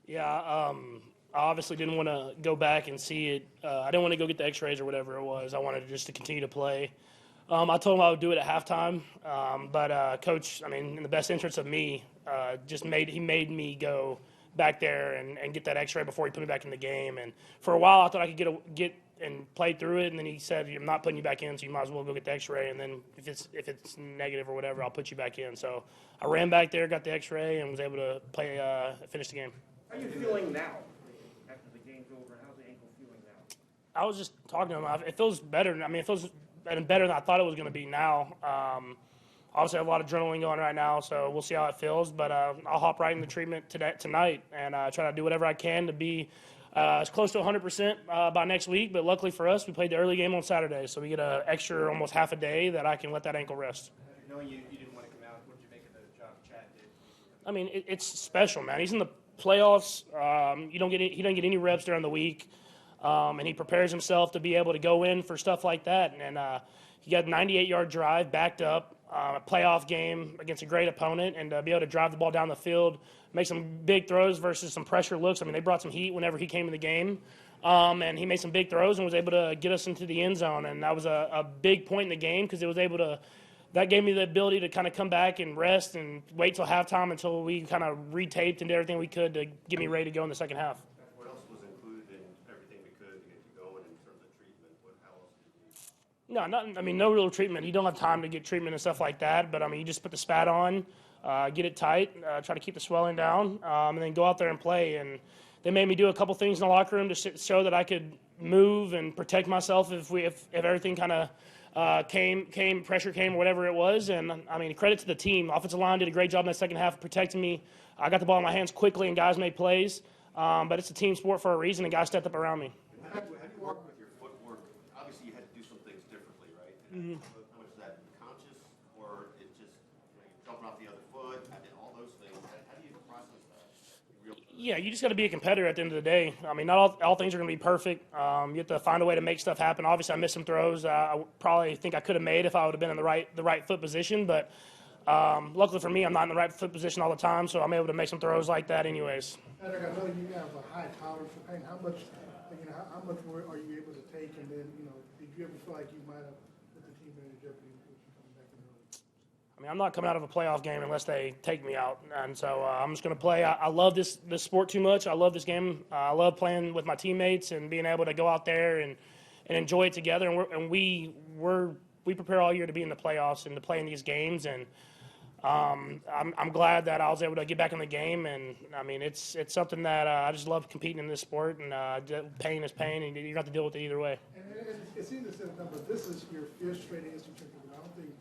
Yeah, I obviously didn't want to go back and see it. I didn't want to go get the X-rays or whatever it was. I wanted just to continue to play. I told him I would do it at halftime, but Coach, I mean, in the best interest of me, he made me go back there and get that X-ray before he put me back in the game. And for a while, I thought I could get and play through it. And then he said, "I'm not putting you back in, so you might as well go get the X-ray. And then if it's negative or whatever, I'll put you back in." So I ran back there, got the X-ray, and was able to finish the game. How are you feeling now after the game's over? How's the ankle feeling now? I was just talking to him. It feels better. I mean, it feels better than I thought it was going to be now. Obviously, I have a lot of adrenaline going right now, so we'll see how it feels. But I'll hop right into treatment tonight and try to do whatever I can to be as close to 100% by next week. But luckily for us, we played the early game on Saturday, so we get an extra almost half a day that I can let that ankle rest. Knowing you didn't want to come out, what did you make of the job Chad did? I mean, it's special, man. He's in the playoffs. He doesn't get any reps during the week, and he prepares himself to be able to go in for stuff like that. And he got a 98-yard drive backed up, a playoff game against a great opponent, and be able to drive the ball down the field, make some big throws versus some pressure looks. I mean, they brought some heat whenever he came in the game, and he made some big throws and was able to get us into the end zone. And that was a big point in the game because it was able to. That gave me the ability to kind of come back and rest and wait till halftime until we kind of retaped and did everything we could to get me ready to go in the second half. What else was included in everything we could to get you going in terms of treatment? How else did you? No real treatment. You don't have time to get treatment and stuff like that. But, I mean, you just put the spat on, get it tight, try to keep the swelling down, and then go out there and play. And they made me do a couple things in the locker room to show that I could move and protect myself if everything kind of pressure came, or whatever it was. And I mean, credit to the team. Offensive line did a great job in that second half of protecting me. I got the ball in my hands quickly, and guys made plays. But it's a team sport for a reason, and guys stepped up around me. How do you work with your footwork? Obviously, you had to do some things differently, right? Mm-hmm. How much is that conscious, or it just you're jumping off the other foot, and all those things? How do you process that? Yeah, you just got to be a competitor at the end of the day. I mean, not all things are going to be perfect. You have to find a way to make stuff happen. Obviously, I missed some throws I probably think I could have made if I would have been in the right foot position. But luckily for me, I'm not in the right foot position all the time, so I'm able to make some throws like that anyways. Patrick, I know you have a high tolerance for pain. How much more are you able to take? And then, did you ever feel like you might have put the team in jeopardy with you coming back in early? I mean, I'm not coming out of a playoff game unless they take me out, and so I'm just going to play. I love this sport too much. I love this game. I love playing with my teammates and being able to go out there and enjoy it together. And we prepare all year to be in the playoffs and to play in these games. And I'm glad that I was able to get back in the game. And I mean, it's something that I just love competing in this sport. And pain is pain, and you have to deal with it either way. And it's easy to say the number. This is your fifth straight AFC championship. I don't think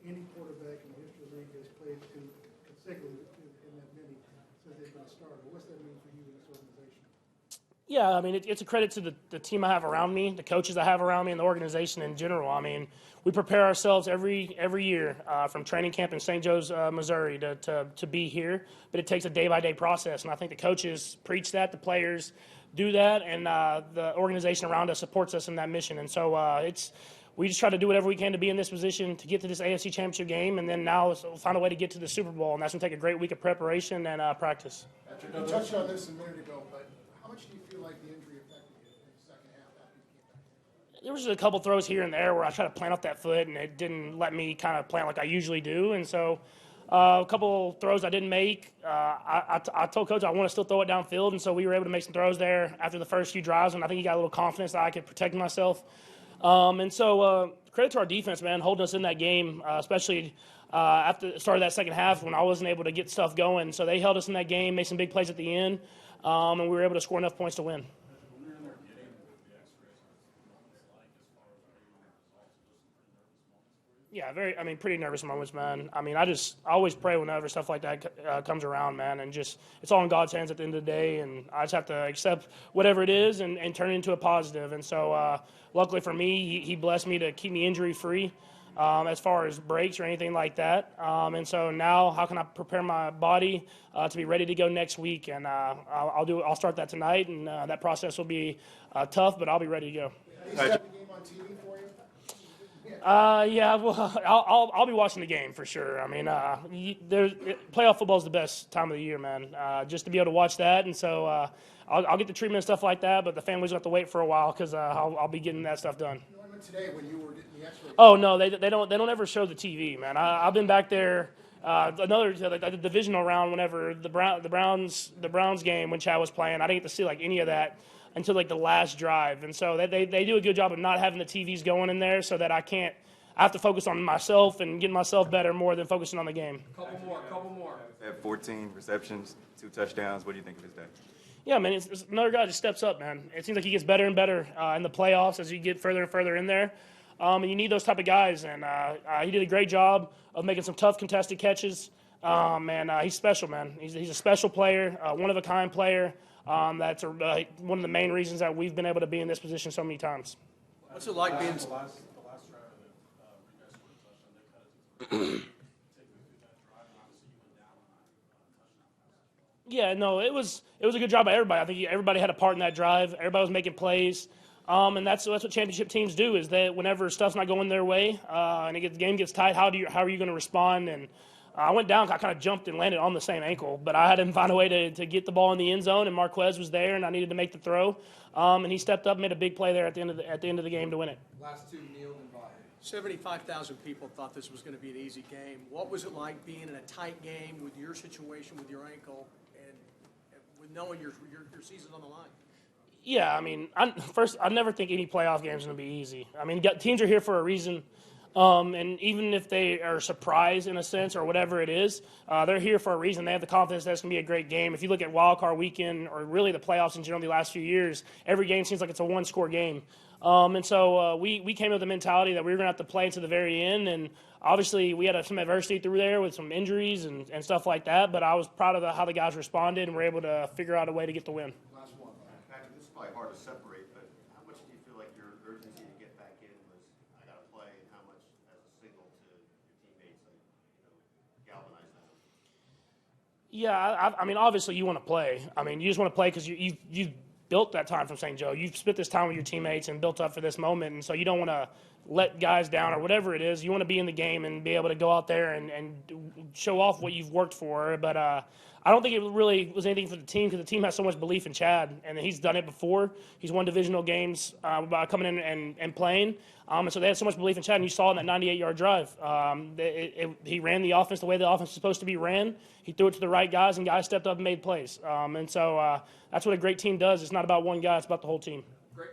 any quarterback in the history of the league has played two consecutively in that many since they've been a starter. What's that mean for you in this organization? Yeah, I mean, it's a credit to the team I have around me, the coaches I have around me, and the organization in general. I mean, we prepare ourselves every year from training camp in St. Joe's, Missouri to be here, but it takes a day-by-day process, and I think the coaches preach that, the players do that, and the organization around us supports us in that mission. And so we just try to do whatever we can to be in this position to get to this AFC Championship game, and then now find a way to get to the Super Bowl, and that's going to take a great week of preparation and practice. Patrick, you touched on this a minute ago, but how much do you feel like the injury affected you in the second half after you came back? There was just a couple throws here and there where I tried to plant off that foot, and it didn't let me kind of plant like I usually do. And so a couple throws I didn't make. I told Coach I want to still throw it downfield, and so we were able to make some throws there after the first few drives, and I think he got a little confidence that I could protect myself. And so credit to our defense, man, holding us in that game, especially after the start of that second half when I wasn't able to get stuff going. So they held us in that game, made some big plays at the end, and we were able to score enough points to win. Yeah, pretty nervous moments, man. I mean, I always pray whenever stuff like that comes around, man, and just it's all in God's hands at the end of the day, and I just have to accept whatever it is and turn it into a positive. And so luckily for me, he blessed me to keep me injury-free as far as breaks or anything like that. And so now how can I prepare my body to be ready to go next week? And I'll start that tonight, and that process will be tough, but I'll be ready to go. Is that the game on TV for you? Yeah, well, I'll be watching the game for sure. I mean, playoff football is the best time of the year, man. Just to be able to watch that, and so I'll get the treatment and stuff like that. But the families will have to wait for a while because I'll be getting that stuff done. You know, I meant today when you were getting the X-ray. Oh no, they don't ever show the TV, man. I've been back there. The divisional round, whenever the Browns game when Chad was playing, I didn't get to see like any of that until like the last drive, and so they do a good job of not having the TVs going in there, so that I have to focus on myself and getting myself better more than focusing on the game. Couple more. Had 14 receptions, 2 touchdowns. What do you think of his day? Yeah, man, it's another guy that just steps up, man. It seems like he gets better and better in the playoffs as you get further and further in there. And you need those type of guys, and he did a great job of making some tough contested catches. And he's special, man. He's a special player, one-of-a-kind player. That's one of the main reasons that we've been able to be in this position so many times. What's it like being? The last drive of the you guys scored a touchdown, they cut it to take me through that drive, and obviously you went down on a touchdown pass. Yeah, no, it was a good job by everybody. I think everybody had a part in that drive. Everybody was making plays. And that's what championship teams do, is that whenever stuff's not going their way and the game gets tight, how are you going to respond? And I went down, I kind of jumped and landed on the same ankle, but I had to find a way to get the ball in the end zone, and Marquez was there, and I needed to make the throw. And he stepped up and made a big play there at the end of the game to win it. Last two kneeled and bowed. 75,000 people thought this was going to be an easy game. What was it like being in a tight game with your situation with your ankle and with knowing your season's on the line? Yeah, I mean, I never think any playoff game is going to be easy. I mean, teams are here for a reason. And even if they are surprised in a sense or whatever it is, they're here for a reason. They have the confidence that it's going to be a great game. If you look at wild card weekend or really the playoffs in general the last few years, every game seems like it's a one-score game. And so we came with the mentality that we were going to have to play to the very end. And obviously we had some adversity through there with some injuries and stuff like that. But I was proud of how the guys responded and were able to figure out a way to get the win. Last one. Patrick, this is probably hard to separate, but how much do you feel like your urgency to get back in was, I got to play, and how much as a signal to your teammates, galvanize them? Yeah, I mean, obviously you want to play. I mean, you just want to play because you've built that time from St. Joe. You've spent this time with your teammates and built up for this moment, and so you don't want to let guys down or whatever it is. You want to be in the game and be able to go out there and show off what you've worked for. But I don't think it really was anything for the team because the team has so much belief in Chad, and he's done it before. He's won divisional games by coming in and playing. And so they had so much belief in Chad, and you saw in that 98-yard drive. He ran the offense the way the offense is supposed to be ran. He threw it to the right guys, and guys stepped up and made plays. And so that's what a great team does. It's not about one guy. It's about the whole team. Great.